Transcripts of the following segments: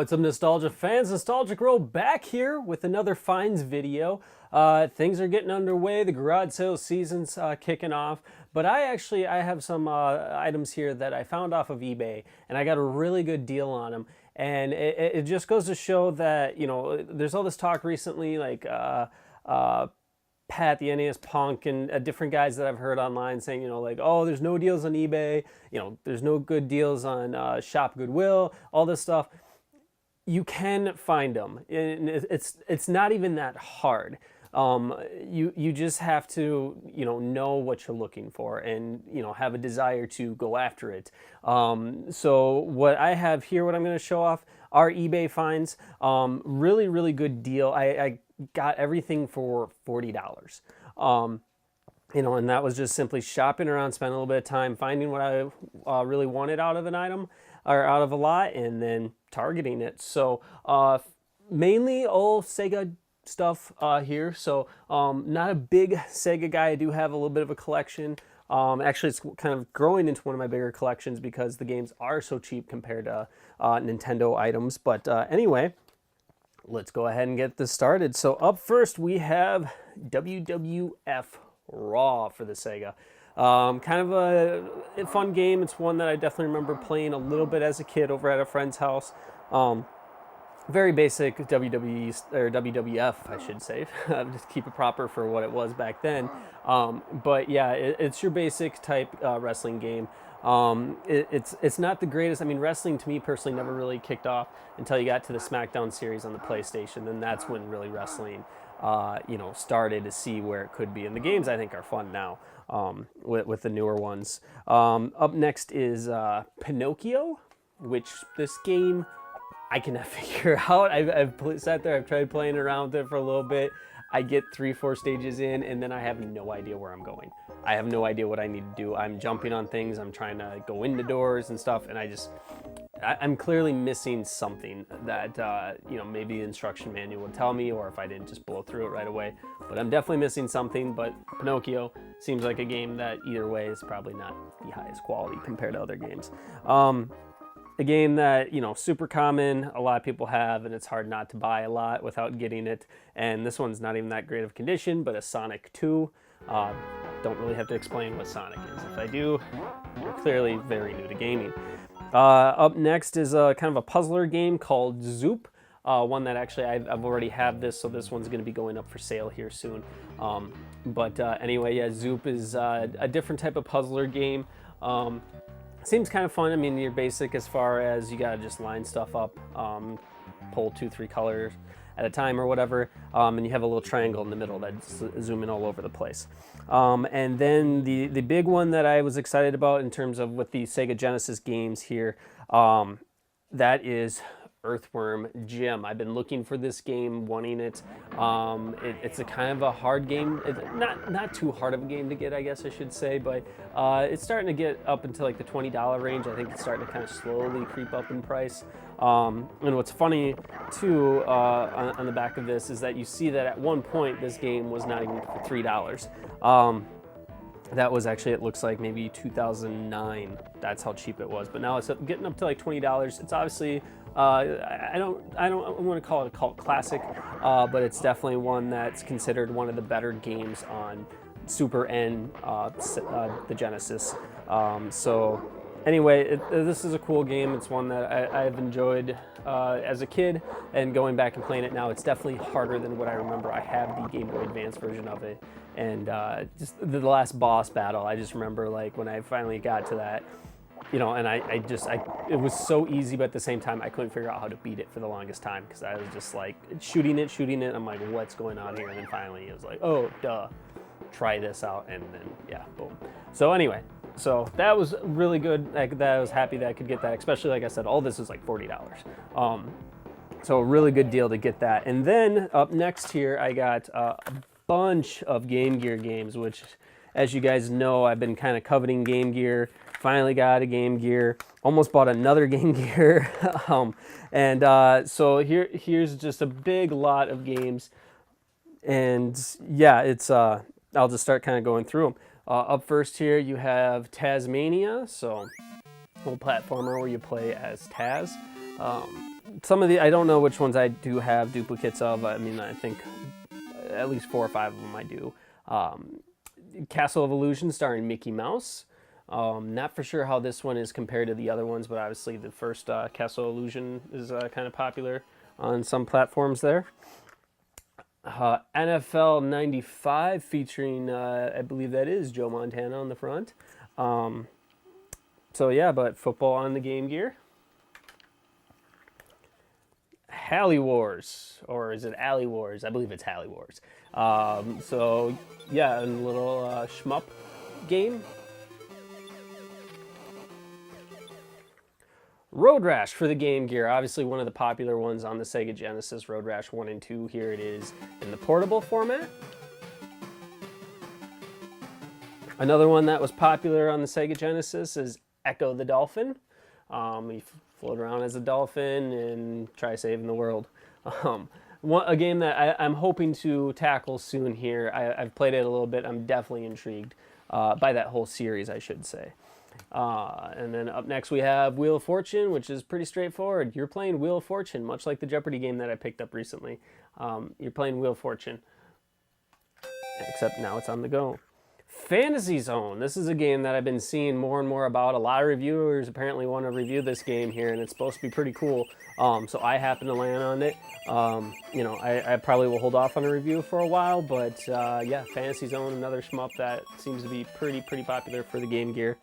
What's up, Nostalgia fans? Nostalgic Row back here with another finds video. Things are getting underway. The garage sale season's kicking off. But I have some items here that I found off of eBay, and I got a really good deal on them. And it just goes to show that, you know, there's all this talk recently, like Pat, the NES Punk, and different guys that I've heard online saying, you know, like, oh, there's no deals on eBay, you know, there's no good deals on Shop Goodwill, all this stuff. You can find them, and it's not even that hard. You just have to, you know what you're looking for, and have a desire to go after it. So what I have here, what I'm going to show off, are eBay finds. Really good deal. I got everything for $40. And that was just simply shopping around, spending a little bit of time finding what I really wanted out of an item or out of a lot, and then targeting it. So mainly all Sega stuff here. So not a big Sega guy. I do have a little bit of a collection. Actually, it's kind of growing into one of my bigger collections because the games are so cheap compared to Nintendo items. But anyway, let's go ahead and get this started. So up first, we have WWF Raw for the Sega. Kind of a fun game. It's one that I definitely remember playing a little bit as a kid over at a friend's house. Very basic WWE or WWF, I should say. Just keep it proper for what it was back then. But yeah, it's your basic type wrestling game. It's not the greatest. I mean, wrestling to me personally never really kicked off until you got to the SmackDown series on the PlayStation. Then that's when really wrestling, started to see where it could be. And the games I think are fun now with the newer ones. Up next is Pinocchio, which this game I cannot figure out. I've sat there, I've tried playing around with it for a little bit. I get 3-4 stages in, and then I have no idea where I'm going. I have no idea what I need to do. I'm jumping on things, I'm trying to go into doors and stuff, and I'm clearly missing something that, maybe the instruction manual would tell me, or if I didn't just blow through it right away. But I'm definitely missing something, but Pinocchio seems like a game that either way is probably not the highest quality compared to other games. A game that, super common, a lot of people have, and it's hard not to buy a lot without getting it. And this one's not even that great of condition, but a Sonic 2. Don't really have to explain what Sonic is. If I do, you're clearly very new to gaming. Up next is kind of a puzzler game called Zoop. One that actually I've already have this, so this one's going to be going up for sale here soon. Anyway, yeah, Zoop is a different type of puzzler game. Seems kind of fun. I mean, you're basic as far as you gotta just line stuff up, pull 2-3 colors at a time or whatever, and you have a little triangle in the middle that's zooming all over the place. And then the big one that I was excited about in terms of with the Sega Genesis games here, that is Earthworm Jim. I've been looking for this game, wanting it. It's a kind of a hard game. Not too hard of a game to get, I guess I should say, but it's starting to get up into like the $20 range. I think it's starting to kind of slowly creep up in price. And what's funny too on the back of this is that you see that at one point this game was not even for $3. That was actually, it looks like maybe 2009. That's how cheap it was. But now it's getting up to like $20. It's obviously I don't want to call it a cult classic, but it's definitely one that's considered one of the better games on Super and the Genesis. So anyway, this is a cool game. It's one that I've enjoyed as a kid, and going back and playing it now, it's definitely harder than what I remember. I have the Game Boy Advance version of it, and just the last boss battle, I just remember like when I finally got to that, and it was so easy, but at the same time, I couldn't figure out how to beat it for the longest time because I was just like shooting it. I'm like, what's going on here? And then finally, it was like, oh, duh, try this out, and then yeah, boom. So anyway. So that was really good. I was happy that I could get that, especially like I said, all this is like $40. So a really good deal to get that. And then up next here, I got a bunch of Game Gear games, which, as you guys know, I've been kind of coveting Game Gear. Finally got a Game Gear. Almost bought another Game Gear. So here's just a big lot of games. And yeah, it's I'll just start kind of going through them. Up first here, you have Tazmania, so a little platformer where you play as Taz. some of the, I don't know which ones I do have duplicates of. I mean, I think at least 4 or 5 of them I do. Castle of Illusion starring Mickey Mouse. Not for sure how this one is compared to the other ones, but obviously the first Castle of Illusion is kind of popular on some platforms there. NFL 95 featuring, I believe that is Joe Montana on the front. So yeah, but football on the Game Gear. Hally Wars, or is it Alley Wars? I believe it's Hally Wars. So yeah, a little shmup game. Road Rash for the Game Gear, obviously one of the popular ones on the Sega Genesis. Road Rash 1 and 2, here it is in the portable format. Another one that was popular on the Sega Genesis is Echo the Dolphin. You float around as a dolphin and try saving the world. A game that I'm hoping to tackle soon here. I've played it a little bit. I'm definitely intrigued by that whole series, I should say. And then up next we have Wheel of Fortune, which is pretty straightforward. You're playing Wheel of Fortune, much like the Jeopardy game that I picked up recently. You're playing Wheel of Fortune, except now it's on the go. Fantasy Zone. This is a game that I've been seeing more and more about. A lot of reviewers apparently want to review this game here, and it's supposed to be pretty cool. So I happen to land on it. I probably will hold off on a review for a while, but yeah, Fantasy Zone, another shmup that seems to be pretty popular for the Game Gear.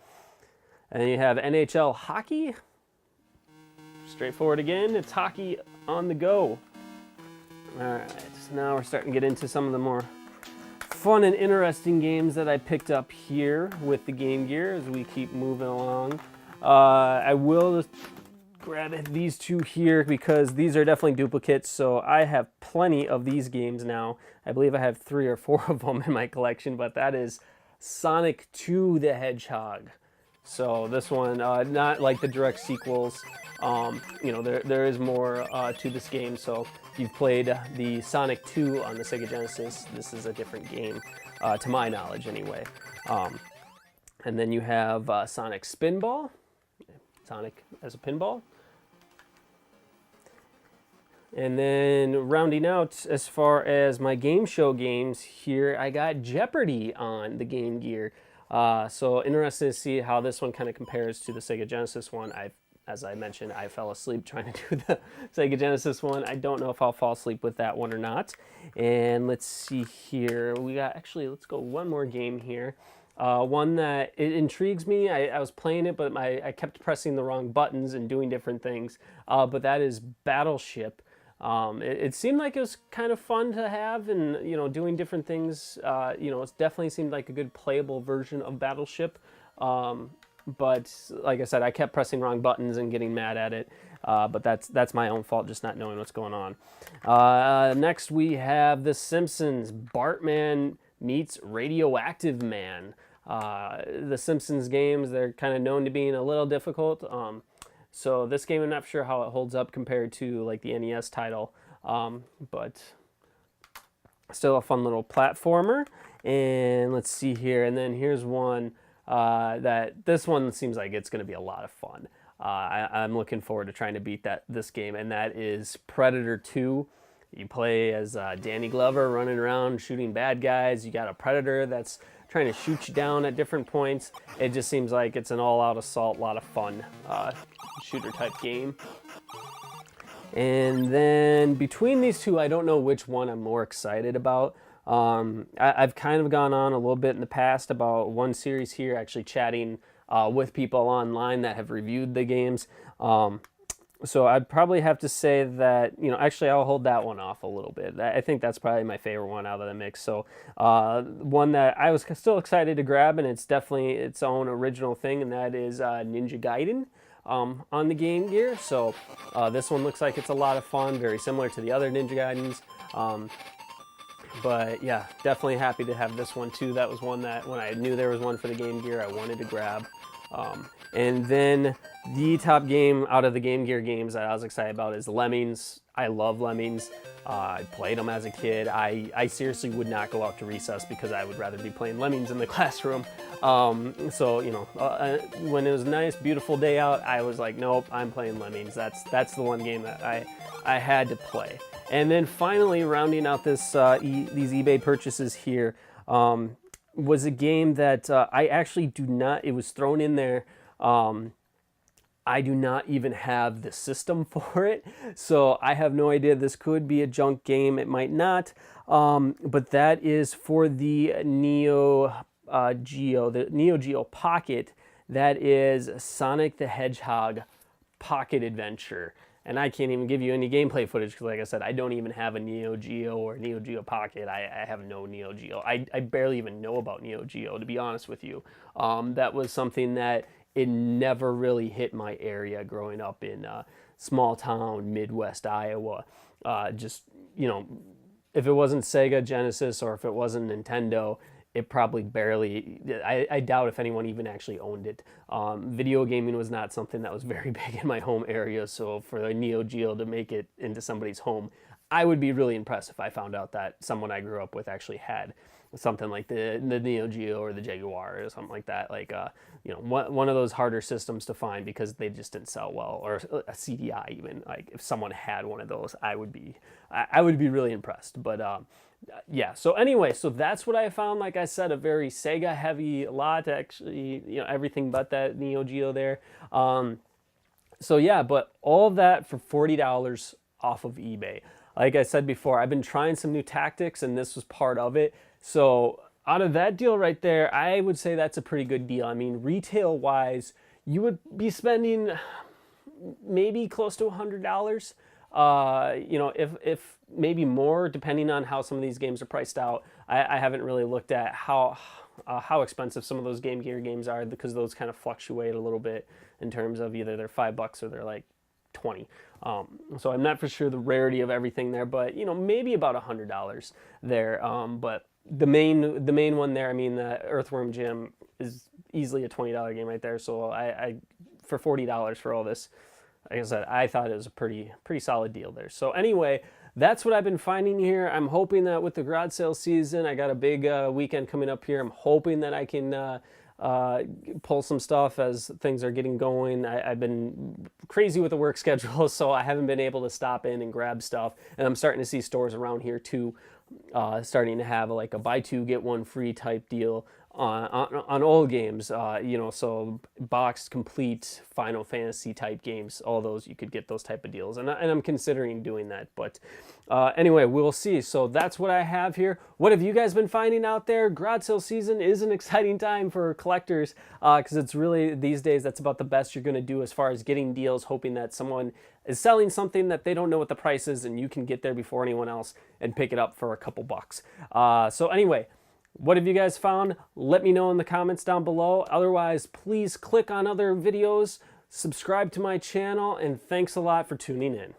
And you have NHL Hockey. Straightforward again. It's hockey on the go. All right, so now we're starting to get into some of the more fun and interesting games that I picked up here with the Game Gear as we keep moving along. I will just grab these two here because these are definitely duplicates, so I have plenty of these games now. I believe I have 3 or 4 of them in my collection, but that is Sonic 2 the Hedgehog. So this one, not like the direct sequels, there is more to this game. So if you've played the Sonic 2 on the Sega Genesis, this is a different game, to my knowledge anyway. And then you have Sonic Spinball, Sonic as a pinball. And then rounding out as far as my game show games here, I got Jeopardy on the Game Gear. So interested to see how this one kind of compares to the Sega Genesis one. As I mentioned, I fell asleep trying to do the Sega Genesis one. I don't know if I'll fall asleep with that one or not. And let's see here. Let's go one more game here. One that it intrigues me. I was playing it, but I kept pressing the wrong buttons and doing different things. But that is Battleship. It seemed like it was kind of fun to have, and doing different things. It definitely seemed like a good playable version of Battleship. But like I said, I kept pressing wrong buttons and getting mad at it. But that's my own fault, just not knowing what's going on. Next we have The Simpsons. Bartman meets Radioactive Man. The Simpsons games, they're kind of known to being a little difficult. So this game, I'm not sure how it holds up compared to like the NES title, but still a fun little platformer. And let's see here. And then here's one this one seems like it's going to be a lot of fun. I'm looking forward to trying to beat this game, and that is Predator 2. You play as Danny Glover running around shooting bad guys. You got a Predator that's trying to shoot you down at different points. It just seems like it's an all-out assault, a lot of fun shooter type game. And then between these two, I don't know which one I'm more excited about. I've kind of gone on a little bit in the past about one series here, actually chatting with people online that have reviewed the games. So I'd probably have to say that, actually I'll hold that one off a little bit. I think that's probably my favorite one out of the mix. So one that I was still excited to grab, and it's definitely its own original thing, and that is Ninja Gaiden on the Game Gear. So this one looks like it's a lot of fun, very similar to the other Ninja Gaidens. But yeah, definitely happy to have this one too. That was one that when I knew there was one for the Game Gear, I wanted to grab. And then the top game out of the Game Gear games that I was excited about is Lemmings. I love lemmings. I played them as a kid. I seriously would not go out to recess because I would rather be playing lemmings in the classroom. So, you know, when it was a nice, beautiful day out, I was like, nope, I'm playing lemmings. That's the one game that I had to play. And then finally, rounding out this these eBay purchases here, was a game that I actually do not, it was thrown in there. I do not even have the system for it, so I have no idea. This could be a junk game, it might not, but that is for the Neo Geo Pocket. That is Sonic the Hedgehog Pocket Adventure. And I can't even give you any gameplay footage because, like I said, I don't even have a Neo Geo or Neo Geo Pocket. I have no Neo Geo. I barely even know about Neo Geo, to be honest with you. That was something that it never really hit my area growing up in small town Midwest Iowa. Just, you know, if it wasn't Sega Genesis or if it wasn't Nintendo, it probably barely, I doubt if anyone even actually owned it. Video gaming was not something that was very big in my home area, so for a Neo Geo to make it into somebody's home, I would be really impressed if I found out that someone I grew up with actually had something like the Neo Geo or the Jaguar or something like that. Like, you know, one of those harder systems to find because they just didn't sell well, or a CDI even. Like, if someone had one of those, I would be really impressed. But yeah, so anyway, so that's what I found. Like I said, a very Sega heavy lot, actually, you know, everything but that Neo Geo there. So yeah, but all of that for $40 off of eBay. Like I said before, I've been trying some new tactics and this was part of it. So out of that deal right there, I would say that's a pretty good deal. I mean, retail wise, you would be spending maybe close to $100. You know, if maybe more, depending on how some of these games are priced out. I haven't really looked at how expensive some of those Game Gear games are, because those kind of fluctuate a little bit in terms of either they're $5 or they're like 20. So I'm not for sure the rarity of everything there, but you know, maybe about $100 there. But the main one there, I mean, the Earthworm Jim is easily a $20 game right there. So I for $40 for all this, like I said, I thought it was a pretty solid deal there. So anyway, that's what I've been finding here. I'm hoping that with the garage sale season, I got a big weekend coming up here. I'm hoping that I can pull some stuff as things are getting going. I've been crazy with the work schedule, so I haven't been able to stop in and grab stuff. And I'm starting to see stores around here too, starting to have like a buy two get one free type deal on old games, you know, so boxed complete Final Fantasy type games, all those, you could get those type of deals, and I'm considering doing that. But anyway, we'll see. So that's what I have here. What have you guys been finding out there? Garage sale season is an exciting time for collectors, because it's really, these days, that's about the best you're going to do as far as getting deals, hoping that someone is selling something that they don't know what the price is and you can get there before anyone else and pick it up for a couple bucks. So anyway, what have you guys found? Let me know in the comments down below. Otherwise, please click on other videos, subscribe to my channel, and thanks a lot for tuning in.